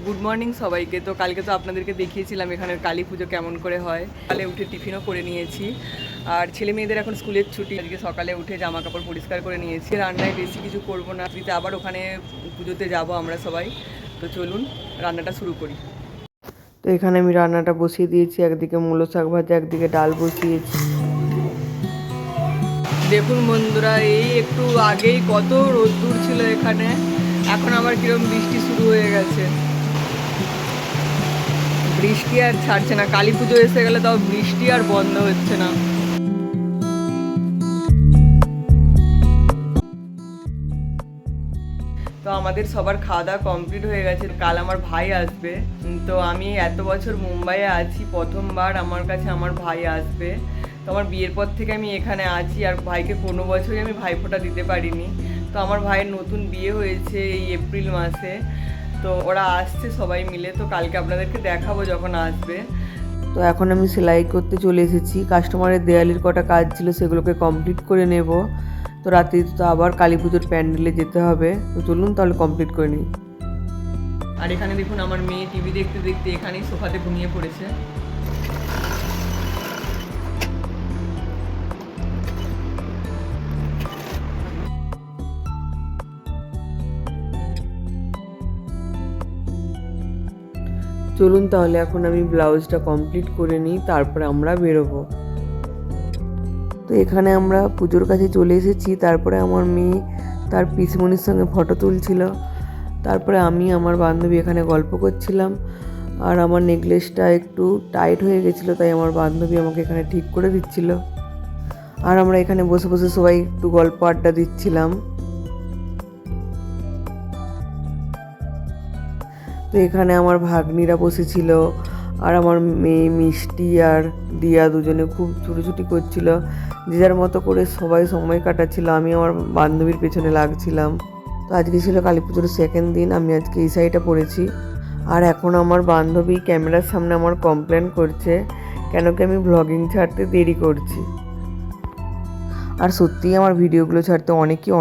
Good morning সবাইকে। তো কালকে তো আপনাদেরকে দেখিয়েছিলাম এখানের কালী পুজো কেমন করে হয়। সকালে উঠে টিফিনও করে নিয়েছি, আর ছেলে মেয়েদের এখন স্কুলের ছুটি। আজকে সকালে উঠে জামা কাপড় পরিষ্কার করে নিয়েছি। রান্নায় বেশি কিছু করবো না, দিতে আবার ওখানে পুজোতে যাব আমরা সবাই। তো চলুন রান্নাটা শুরু করি। তো এখানে আমি রান্নাটা বসিয়ে দিয়েছি, একদিকে মূলো শাক ভাজা, একদিকে ডাল বসিয়েছি। দেখুন বন্ধুরা, এই একটু আগেই কত রোদ্দুর ছিল এখানে, এখন আবার কিরম বৃষ্টি শুরু হয়ে গেছে। বৃষ্টি আর ছাড়ছে না, কালী পুজো এসে গেলে তাও বৃষ্টি আর বন্ধ হচ্ছে না। তো আমাদের সবার খাওয়া দাওয়া কমপ্লিট হয়ে গেছে। কাল আমার ভাই আসবে। তো আমি এত বছর মুম্বাইয়ে আছি, প্রথমবার আমার কাছে আমার ভাই আসবে। তো আমার বিয়ের পর থেকে আমি এখানে আছি, আর ভাইকে কোনো বছরই আমি ভাইফোঁটা দিতে পারিনি। তো আমার ভাইয়ের নতুন বিয়ে হয়েছে এই এপ্রিল মাসে। তো ওরা আসছে সবাই মিলে, তো কালকে আপনাদেরকে দেখাবো যখন আসবে। তো এখন আমি সেলাই করতে চলে এসেছি। কাস্টমারের দেয়ালির কটা কাজ ছিল, সেগুলোকে কমপ্লিট করে নেব। তো রাতে তো আবার কালী পুজোর প্যান্ডেলে যেতে হবে। তো চলুন তাহলে কমপ্লিট করে নিই। আর এখানে দেখুন আমার মেয়ে টিভি দেখতে দেখতে এখানেই সোফাতে ঘুমিয়ে পড়েছে। চলুন তাহলে এখন আমি ব্লাউজটা কমপ্লিট করে নিই, তারপরে আমরা বেরোবো। তো এখানে আমরা পুজোর কাছে চলে এসেছি। তারপরে আমার মেয়ে তার পিসমণির সঙ্গে ফটো তুলছিল। তারপরে আমি আমার বান্ধবী এখানে গল্প করছিলাম। আর আমার নেকলেসটা একটু টাইট হয়ে গেছিলো, তাই আমার বান্ধবী আমাকে এখানে ঠিক করে দিচ্ছিল। আর আমরা এখানে বসে বসে সবাই একটু গল্প আড্ডা দিচ্ছিলাম। তো এখানে আমার ভাগ্নিরা বসেছিল, আর আমার মেয়ে মিষ্টি আর দিয়া দুজনে খুব ছুটোছুটি করছিল। যে যার মতো করে সবাই সময় কাটাচ্ছিল, আমি আমার বান্ধবীর পেছনে লাগছিলাম। তো আজকে ছিল কালী পুজোর সেকেন্ড দিন, আমি আজকে এই শাড়িটা পরেছি। আর এখন আমার বান্ধবী ক্যামেরার সামনে আমার কমপ্লেন করছে কেন কি আমি ব্লগিং ছাড়তে দেরি করছি। আর সত্যিই আমার ভিডিওগুলো ছাড়তে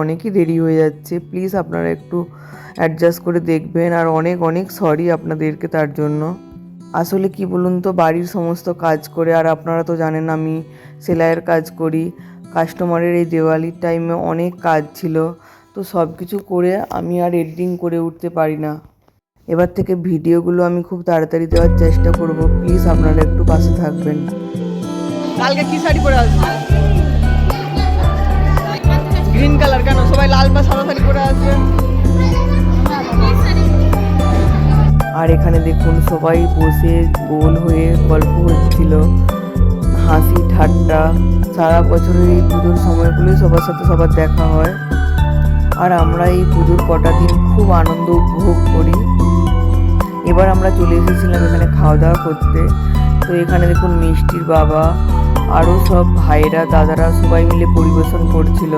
অনেকই দেরি হয়ে যাচ্ছে। প্লিজ আপনারা একটু অ্যাডজাস্ট করে দেখবেন, আর অনেক অনেক সরি আপনাদেরকে তার জন্য। আসলে কি বলুন তো, বাড়ির সমস্ত কাজ করে, আর আপনারা তো জানেন আমি সেলাইয়ের কাজ করি। কাস্টমারের এই দেওয়ালির টাইমে অনেক কাজ ছিল, তো সব কিছু করে আমি আর এডিটিং করে উঠতে পারি না। এবার থেকে ভিডিওগুলো আমি খুব তাড়াতাড়ি দেওয়ার চেষ্টা করব। প্লিজ আপনারা একটু পাশে থাকবেন। কালকে কি শাড়ি পরে আসবে? গ্রিন কালার কেন? সবাই লাল বা সাদা শাড়ি পরে আসবে। আর এখানে দেখুন সবাই বসে গোল হয়ে গল্প হচ্ছিল, হাসি ঠাট্টা। সারা বছরের এই পুজোর সময়গুলোই সবার সাথে সবার দেখা হয়। আর আমরা এই পুজোর কটা দিন খুব আনন্দ উপভোগ করি। এবার আমরা চলে এসেছিলাম এখানে খাওয়া দাওয়া করতে। তো এখানে দেখুন মিষ্টির বাবা আরও সব ভাইরা দাদারা সবাই মিলে পরিবেশন করছিল।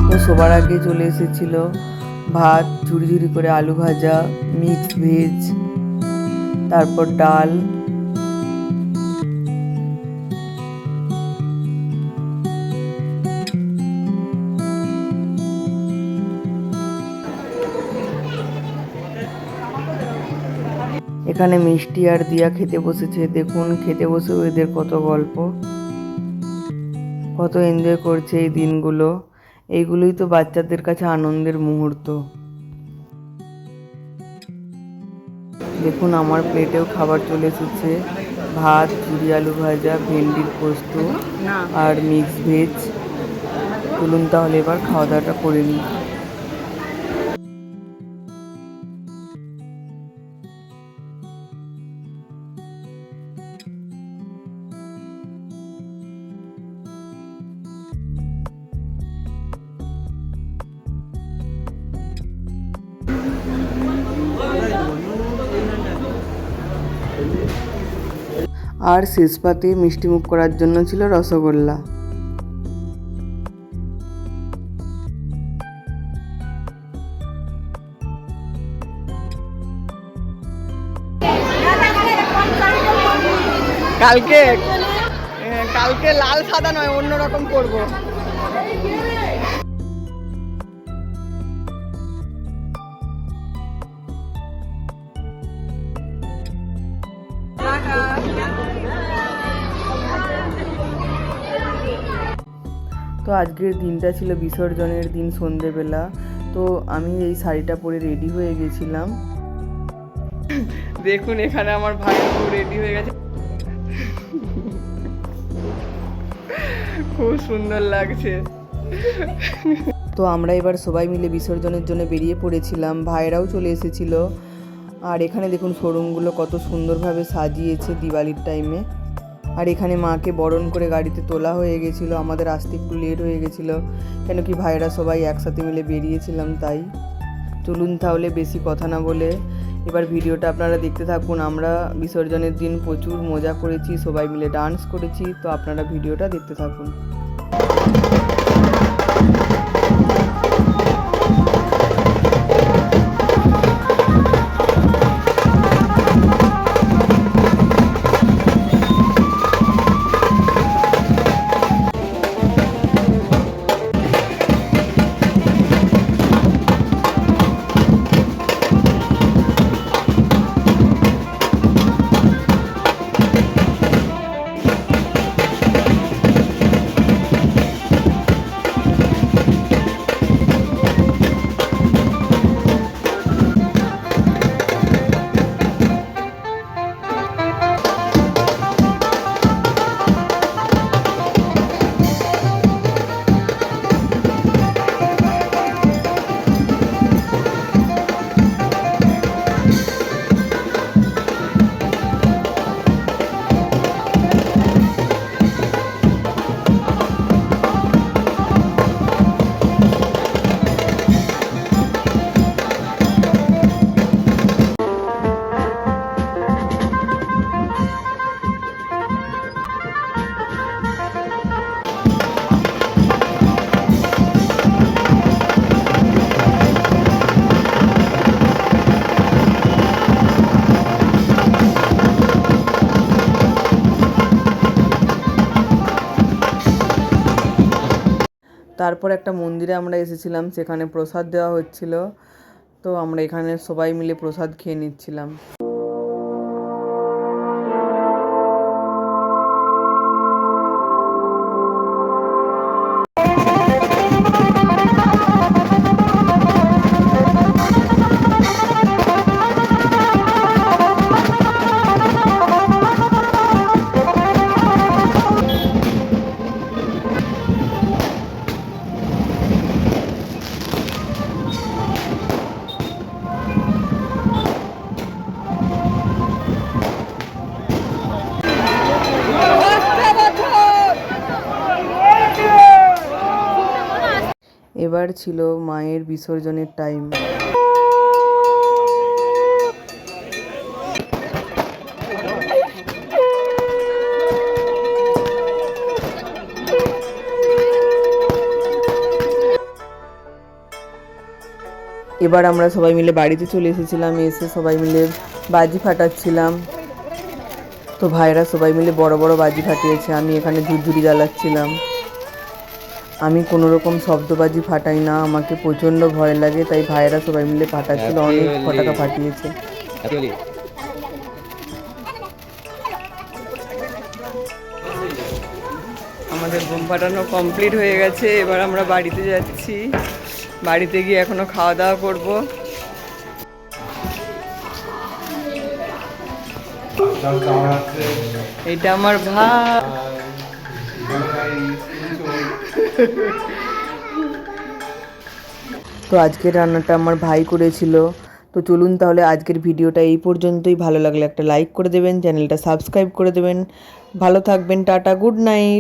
তো সবার আগে চলে এসেছিল ভাত, ঝুড়ি করে আলু ভাজা, মিক্স ভেজ, তারপর ডাল। এখানে মিষ্টি আর দিয়া খেতে বসেছে। দেখুন খেতে বসে এদের কত গল্প, কত এনজয় করছে এই দিনগুলো। এইগুলোই তো বাচ্চাদের কাছে আনন্দের মুহূর্ত। দেখুন আমার প্লেটেও খাবার চলে এসেছে, ভাত, ঝুড়ি আলু ভাজা, ভেন্ডির পোস্ত আর মিক্স ভেজ। চলুন তাহলে এবার খাওয়া দাওয়াটা করে নিই। আর শেষ পাতে মিষ্টিমুখ করার জন্য ছিল রসগোল্লা। কালকে লাল সাদা নয়, অন্যরকম করবো। তো আজকের দিনটা ছিল বিসর্জনের দিন সন্ধেবেলা। তো আমি এই শাড়িটা পরে রেডি হয়ে গেছিলাম। দেখুন এখানে আমার ভাই রেডি হয়ে গেছে, খুব সুন্দর লাগছে। তো আমরা এবার সবাই মিলে বিসর্জনের জন্য বেরিয়ে পড়েছিলাম, ভাইরাও চলে এসেছিল। আর এখানে দেখুন শোরুমগুলো কত সুন্দরভাবে সাজিয়েছে দিওয়ালির টাইমে। আর এখানে মাকে বরণ করে গাড়িতে তোলা হয়ে গেছিলো, আমাদের আসতে একটু লেট হয়ে গেছিলো, কেন কি ভাইরা সবাই একসাথে মিলে বেরিয়েছিলাম তাই। চলুন তাহলে বেশি কথা না বলে এবার ভিডিওটা আপনারা দেখতে থাকুন। আমরা বিসর্জনের দিন প্রচুর মজা করেছি, সবাই মিলে ডান্স করেছি, তো আপনারা ভিডিওটা দেখতে থাকুন। তারপর একটা মন্দিরে আমরা এসেছিলাম, সেখানে প্রসাদ দেওয়া হচ্ছিল, তো আমরা এখানে সবাই মিলে প্রসাদ খেয়ে নিচ্ছিলাম। এবার ছিল মায়ের বিসর্জনের টাইম। এবার আমরা সবাই মিলে বাড়িতে চলে এসেছিলাম, এসে সবাই মিলে বাজি ফাটাচ্ছিলাম। তো ভাইরা সবাই মিলে বড় বড় বাজি ফাটিয়েছে, আমি এখানে ঝুরঝুরি জ্বালাচ্ছিলাম। আমি কোনো রকম শব্দবাজি ফাটাই না, আমাকে প্রচণ্ড ভয় লাগে, তাই ভাইয়েরা সবাই মিলে ফাটাচ্ছিল, অনেক পটাকা ফাটিয়েছে। আমাদের বোম ফাটানো কমপ্লিট হয়ে গেছে, এবার আমরা বাড়িতে যাচ্ছি। বাড়িতে গিয়ে এখনো খাওয়া দাওয়া করবো। এটা আমার ভাই। তো আজকের রান্নাটা আমার ভাই করেছিল। তো চলুন তাহলে আজকের ভিডিওটা এই পর্যন্তই। ভালো লাগলে একটা লাইক করে দেবেন, চ্যানেলটা সাবস্ক্রাইব করে দেবেন। ভালো থাকবেন, টাটা, গুড নাইট।